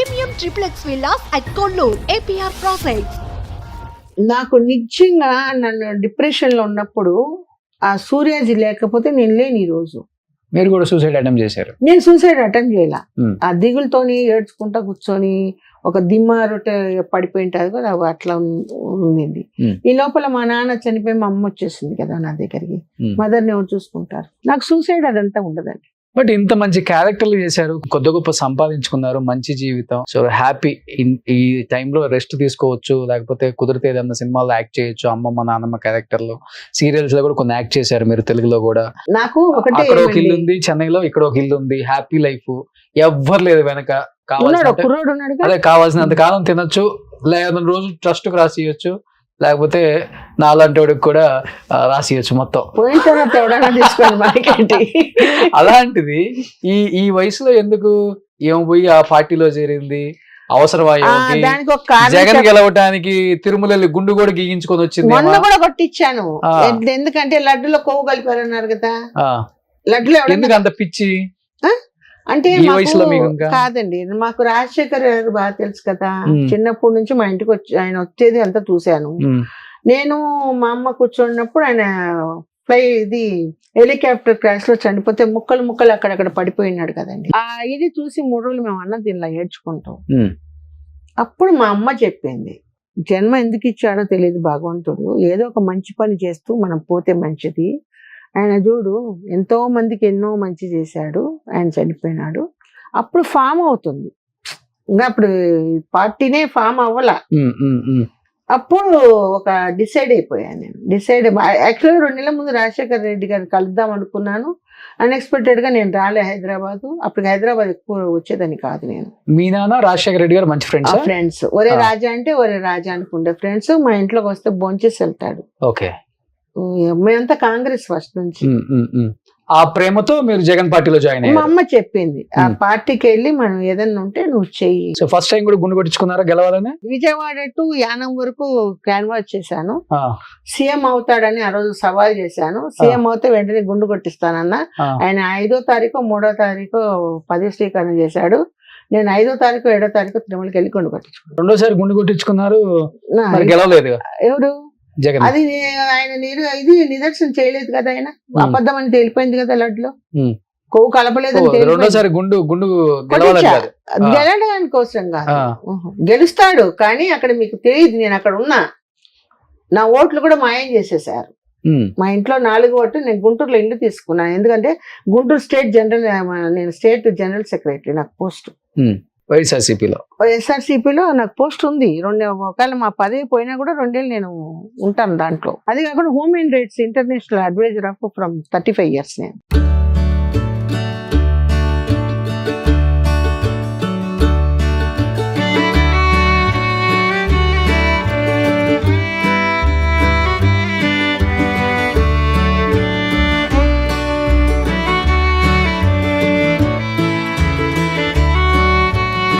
Premium Triplex Villas at Kollur, APR Projects. నాకు నిజంగా నన్ను డిప్రెషన్ లో ఉన్నప్పుడు ఆ సూర్యాజీ లేకపోతే నేను లేని ఈ రోజు. మీరు కూడా సూసైడ్ అటెంప్ట్ చేశారు? నేను సూసైడ్ అటెంప్ట్ చేయాల. ఆ దిగులతోని ఏడ్చుకుంటా కూర్చొని ఒక దిమ్మ రొట్టె పడిపోయింటది కదా, అట్లా ఉండింది. ఈ లోపల మా నాన్న చనిపోయి మా అమ్మ వచ్చేసింది కదా నా దగ్గరికి. మదర్ని ఎవరు చూసుకుంటారు? నాకు సూసైడ్ అదంతా ఉండదండి. బట్ ఇంత మంచి క్యారెక్టర్లు చేశారు, కొద్ది గొప్ప సంపాదించుకున్నారు, మంచి జీవితం, సో హ్యాపీ. ఈ టైంలో రెస్ట్ తీసుకోవచ్చు, లేకపోతే కుదిరితే ఏదన్నా సినిమాలో యాక్ట్ చేయొచ్చు. అమ్మమ్మ నాన్నమ్మ క్యారెక్టర్లు, సీరియల్స్ లో కూడా కొన్ని యాక్ట్ చేశారు మీరు, తెలుగులో కూడా. నాకు ఒకటే, అక్కడ ఒక ఇల్లు ఉంది, చెన్నైలో ఇక్కడ ఒక ఇల్లు ఉంది, హ్యాపీ లైఫ్, ఎవ్వరు లేదు వెనక. అదే కావాల్సినంత కాలం తినొచ్చు, లేదా రోజు ట్రస్ట్ కు రాసియొచ్చు, లేకపోతే నాలాంటి వాడికి కూడా రాసియచ్చు మొత్తం. అలాంటిది ఈ వయసులో ఎందుకు ఏమో పోయి ఆ పార్టీలో చేరింది? అవసరమా? జగన్ గెలవటానికి తిరుమల గుండు కూడా గీయించుకొని వచ్చింది. మొన్న కూడా కొట్టించాను, ఎందుకంటే లడ్డులో కొవ్వు కలిపారన్నారు కదా. లడ్డులో ఎందుకు అంత పిచ్చి అంటే కాదండి, మాకు రాజశేఖర్ గారు బాగా తెలుసు కదా. చిన్నప్పటి నుంచి మా ఇంటికి వచ్చి ఆయన వచ్చేది అంతా చూశాను నేను. మా అమ్మ కూర్చున్నప్పుడు ఆయన ఇది హెలికాప్టర్ క్రాష్ లో చనిపోతే ముక్కలు ముక్కలు అక్కడక్కడ పడిపోయినాడు కదండి. ఇది చూసి 3 రోజులు మేము అన్నం తినలా ఏడ్చుకుంటాం. అప్పుడు మా అమ్మ చెప్పింది, జన్మ ఎందుకు ఇచ్చాడో తెలియదు భగవంతుడు, ఏదో ఒక మంచి పని చేస్తూ మనం పోతే మంచిది. ఆయన చూడు ఎంతో మందికి ఎన్నో మంచి చేశాడు, ఆయన చనిపోయినాడు. అప్పుడు ఫామ్ అవుతుంది, ఇంకా అప్పుడు పార్టీనే ఫామ్ అవ్వాల. అప్పుడు ఒక డిసైడ్ అయిపోయాను నేను. యాక్చువల్గా 2 నెలల ముందు రాజశేఖర్ రెడ్డి గారిని కలుద్దాం అనుకున్నాను. అన్ఎక్స్పెక్టెడ్ గా నేను రాలే హైదరాబాద్. అప్పుడు హైదరాబాద్ ఎక్కువ వచ్చేదని కాదు నేను. మీ నాన్న రాజశేఖర్ రెడ్డి గారు మంచి ఫ్రెండ్స్, ఒరే రాజా అంటే ఒరే రాజా అనుకుంటే ఫ్రెండ్స్. మా ఇంట్లోకి వస్తే భోంచేసి వెళ్తాడు. ఓకే, మేమంతా కాంగ్రెస్ ఫస్ట్ నుంచి. ఆ ప్రేమతో మీరు జగన్ పార్టీలో జాయిన్ అయ్యారు. మా అమ్మ చెప్పింది, ఆ పార్టీకి వెళ్ళి మనం ఏదన్నా ఉంటే నువ్వు చెయ్యి. సో ఫస్ట్ టైం కూడా గుండు కొట్టించుకున్నారా గెలవాలని? విజయవాడ టు యానం వరకు క్యాన్వాస్ చేశాను. సీఎం అవుతాడని ఆ రోజు సవాల్ చేశాను. సీఎం అవుతే వెంటనే గుండు కొట్టిస్తానన్నా. ఆయన 5వ తారీఖు 3వ తారీఖు పదవి స్వీకారం చేశాడు. నేను 5వ తారీఖు 7వ తారీఖు తిరుమలకి వెళ్ళి గుండు కొట్టించుకున్నాను. 2వ సారి గుండు కొట్టించుకున్నారు, గెలవలేదు. ఎవరు? అది ఆయన ఇది నిదర్శనం చేయలేదు కదా, ఆయన అబద్ధం అని తెలిపోయింది కదా. లడ్లో కొవ్వు కలపలేదని గెలవడానికి కోసం కాదు, గెలుస్తాడు. కానీ అక్కడ మీకు తెలియదు, నేను అక్కడ ఉన్నా. నా ఓట్లు కూడా మాయం చేసేసారు. మా ఇంట్లో 4 ఓట్లు. నేను గుంటూరులో ఇల్లు తీసుకున్నాను, ఎందుకంటే గుంటూరు స్టేట్ జనరల్, నేను స్టేట్ జనరల్ సెక్రటరీ. నాకు పోస్ట్ వైఎస్ఆర్సీపీలో నాకు పోస్ట్ ఉంది. ఒకవేళ మా పదవి పోయినా కూడా 2 ఏళ్ళు నేను ఉంటాను దాంట్లో. అది కాకుండా human rights international advisor of from 35 years నేను.